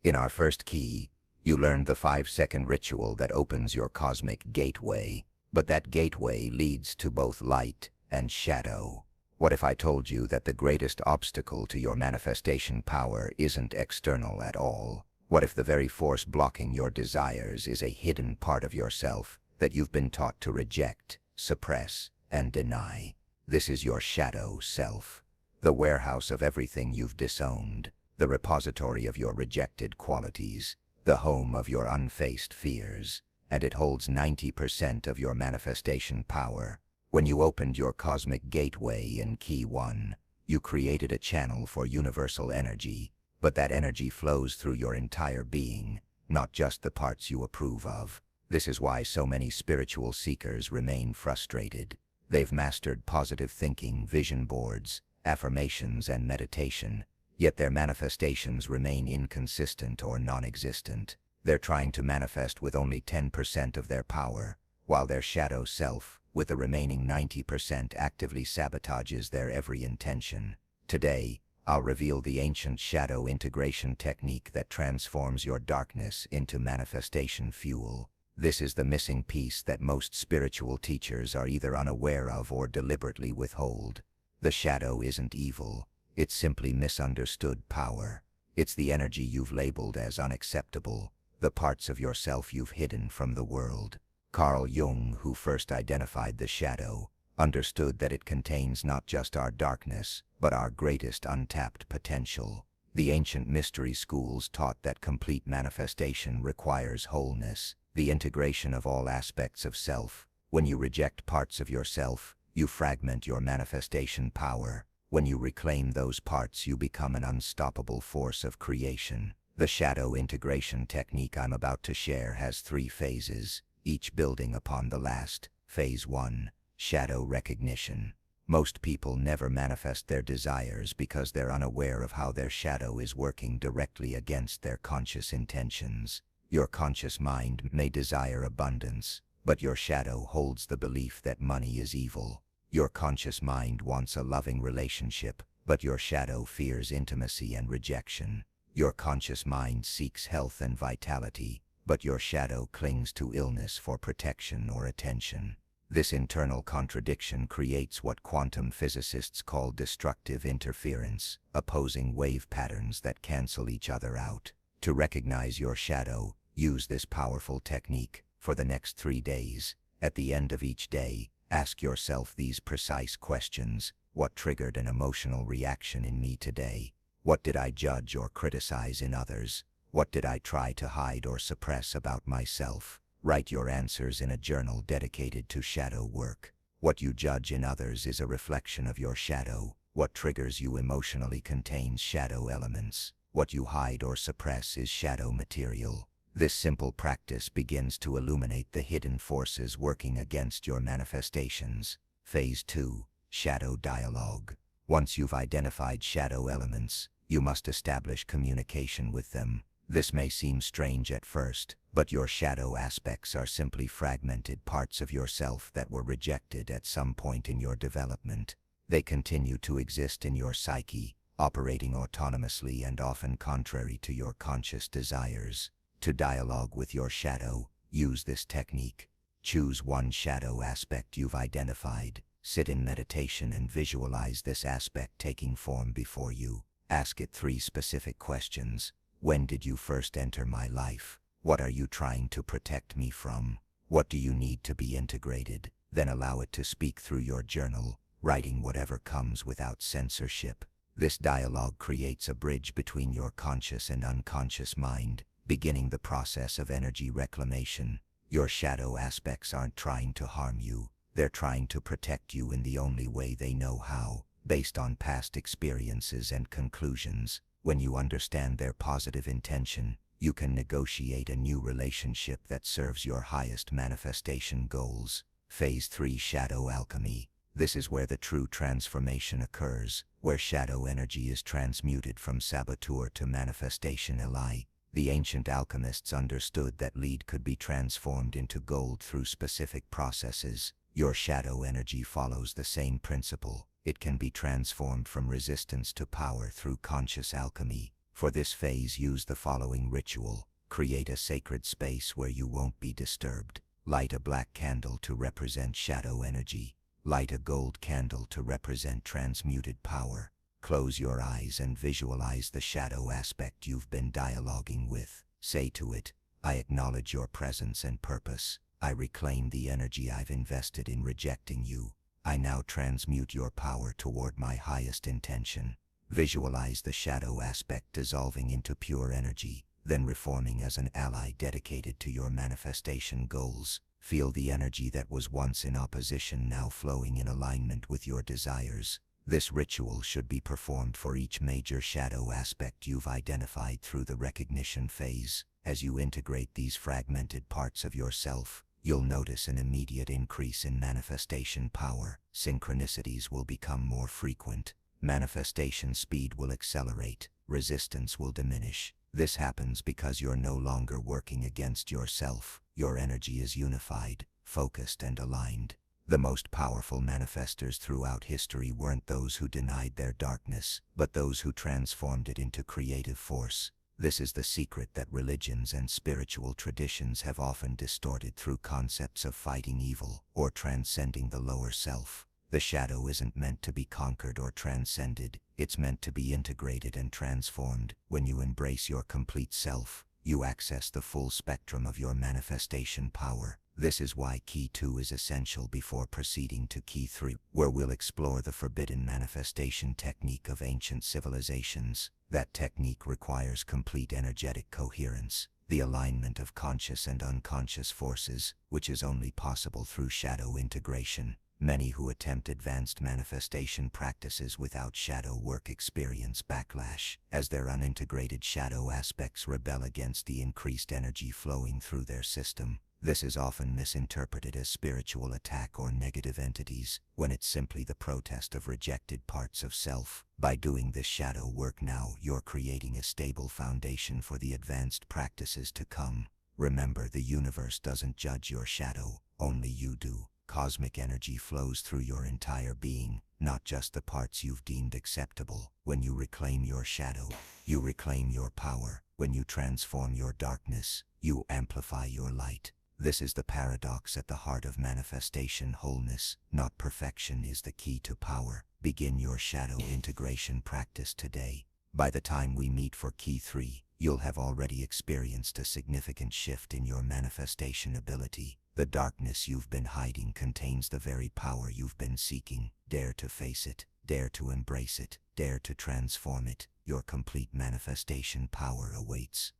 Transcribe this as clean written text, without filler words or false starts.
In our first key, you learned the 5-second ritual that opens your cosmic gateway, but that gateway leads to both light and shadow. What if I told you that the greatest obstacle to your manifestation power isn't external at all? What if the very force blocking your desires is a hidden part of yourself that you've been taught to reject, suppress, and deny? This is your shadow self, the warehouse of everything you've disowned, the repository of your rejected qualities, the home of your unfaced fears, and it holds 90% of your manifestation power. When you opened your cosmic gateway in Key 1, you created a channel for universal energy, but that energy flows through your entire being, not just the parts you approve of. This is why so many spiritual seekers remain frustrated. They've mastered positive thinking, vision boards, affirmations, and meditation, yet their manifestations remain inconsistent or non-existent. They're trying to manifest with only 10% of their power, while their shadow self, with the remaining 90%, actively sabotages their every intention. Today, I'll reveal the ancient shadow integration technique that transforms your darkness into manifestation fuel. This is the missing piece that most spiritual teachers are either unaware of or deliberately withhold. The shadow isn't evil, it's simply misunderstood power. It's the energy you've labeled as unacceptable, the parts of yourself you've hidden from the world. Carl Jung, who first identified the shadow, understood that it contains not just our darkness, but our greatest untapped potential. The ancient mystery schools taught that complete manifestation requires wholeness, the integration of all aspects of self. When you reject parts of yourself, you fragment your manifestation power. When you reclaim those parts, you become an unstoppable force of creation. The shadow integration technique I'm about to share has 3 phases, each building upon the last. Phase 1. Shadow recognition. Most people never manifest their desires because they're unaware of how their shadow is working directly against their conscious intentions. Your conscious mind may desire abundance, but your shadow holds the belief that money is evil. Your conscious mind wants a loving relationship, but your shadow fears intimacy and rejection. Your conscious mind seeks health and vitality, but your shadow clings to illness for protection or attention. This internal contradiction creates what quantum physicists call destructive interference, opposing wave patterns that cancel each other out. To recognize your shadow, use this powerful technique for the next 3 days. At the end of each day, ask yourself these precise questions. What triggered an emotional reaction in me today? What did I judge or criticize in others? What did I try to hide or suppress about myself? Write your answers in a journal dedicated to shadow work. What you judge in others is a reflection of your shadow. What triggers you emotionally contains shadow elements. What you hide or suppress is shadow material. This simple practice begins to illuminate the hidden forces working against your manifestations. Phase 2. Shadow dialogue. Once you've identified shadow elements, you must establish communication with them. This may seem strange at first, but your shadow aspects are simply fragmented parts of yourself that were rejected at some point in your development. They continue to exist in your psyche, operating autonomously and often contrary to your conscious desires. To dialogue with your shadow, use this technique. Choose one shadow aspect you've identified. Sit in meditation and visualize this aspect taking form before you. Ask it 3 specific questions. When did you first enter my life? What are you trying to protect me from? What do you need to be integrated? Then allow it to speak through your journal, writing whatever comes without censorship. This dialogue creates a bridge between your conscious and unconscious mind, beginning the process of energy reclamation. Your shadow aspects aren't trying to harm you. They're trying to protect you in the only way they know how, based on past experiences and conclusions. When you understand their positive intention, you can negotiate a new relationship that serves your highest manifestation goals. Phase 3. Shadow alchemy. This is where the true transformation occurs, where shadow energy is transmuted from saboteur to manifestation ally. The ancient alchemists understood that lead could be transformed into gold through specific processes. Your shadow energy follows the same principle. It can be transformed from resistance to power through conscious alchemy. For this phase, use the following ritual. Create a sacred space where you won't be disturbed. Light a black candle to represent shadow energy. Light a gold candle to represent transmuted power. Close your eyes and visualize the shadow aspect you've been dialoguing with. Say to it, I acknowledge your presence and purpose. I reclaim the energy I've invested in rejecting you. I now transmute your power toward my highest intention. Visualize the shadow aspect dissolving into pure energy, then reforming as an ally dedicated to your manifestation goals. Feel the energy that was once in opposition now flowing in alignment with your desires. This ritual should be performed for each major shadow aspect you've identified through the recognition phase. As you integrate these fragmented parts of yourself, you'll notice an immediate increase in manifestation power. Synchronicities will become more frequent. Manifestation speed will accelerate. Resistance will diminish. This happens because you're no longer working against yourself. Your energy is unified, focused, and aligned. The most powerful manifestors throughout history weren't those who denied their darkness, but those who transformed it into creative force. This is the secret that religions and spiritual traditions have often distorted through concepts of fighting evil or transcending the lower self. The shadow isn't meant to be conquered or transcended, it's meant to be integrated and transformed. When you embrace your complete self, you access the full spectrum of your manifestation power. This is why Key 2 is essential before proceeding to Key 3, where we'll explore the forbidden manifestation technique of ancient civilizations. That technique requires complete energetic coherence, the alignment of conscious and unconscious forces, which is only possible through shadow integration. Many who attempt advanced manifestation practices without shadow work experience backlash, as their unintegrated shadow aspects rebel against the increased energy flowing through their system. This is often misinterpreted as spiritual attack or negative entities, when it's simply the protest of rejected parts of self. By doing this shadow work now, you're creating a stable foundation for the advanced practices to come. Remember, the universe doesn't judge your shadow, only you do. Cosmic energy flows through your entire being, not just the parts you've deemed acceptable. When you reclaim your shadow, you reclaim your power. When you transform your darkness, you amplify your light. This is the paradox at the heart of manifestation. Wholeness, not perfection, is the key to power. Begin your shadow integration practice today. By the time we meet for Key 3, you'll have already experienced a significant shift in your manifestation ability. The darkness you've been hiding contains the very power you've been seeking. Dare to face it, dare to embrace it, dare to transform it. Your complete manifestation power awaits.